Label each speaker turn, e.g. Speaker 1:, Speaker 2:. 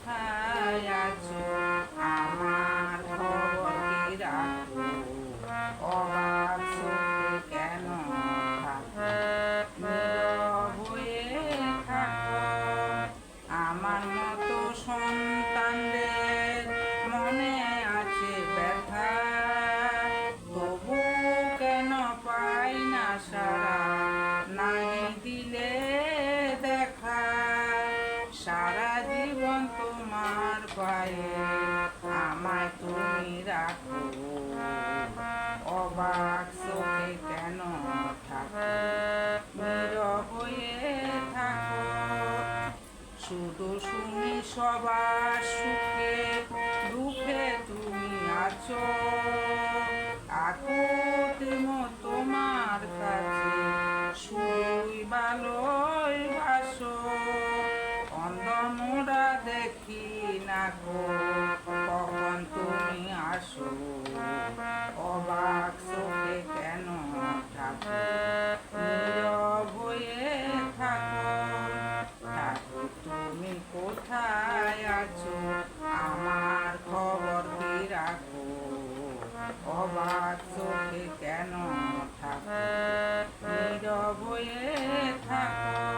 Speaker 1: কোথায় আছো আমার খবর কি রাখো অবাক চোখে কেন থাকো নীরব হয়ে থাকো আমার মতো সন্তানদের মনে আছে ব্যথা তবু কেন পাই না সারা নাই দিলে দেখা সারা জীবন তোমার পায়ে আমায় তুমি রাখো অবাক চোখে কেন থাকো নীরব হয়ে থাকো শুধু শুনি সবার সুখে দুঃখে তুমি আছো আকুতি তোমার কাছে শুধুই ভালোই বাসো অন্ধমোরা দেখি না গো কখন তুমি আসো অবাক চোখে কেন থাকো নীরব হয়ে থাকো থাকো তুমি কোথায় আছো আমার খবর কি রাখো অবাক চোখে কেন থাকো নীরব হয়ে থাকো।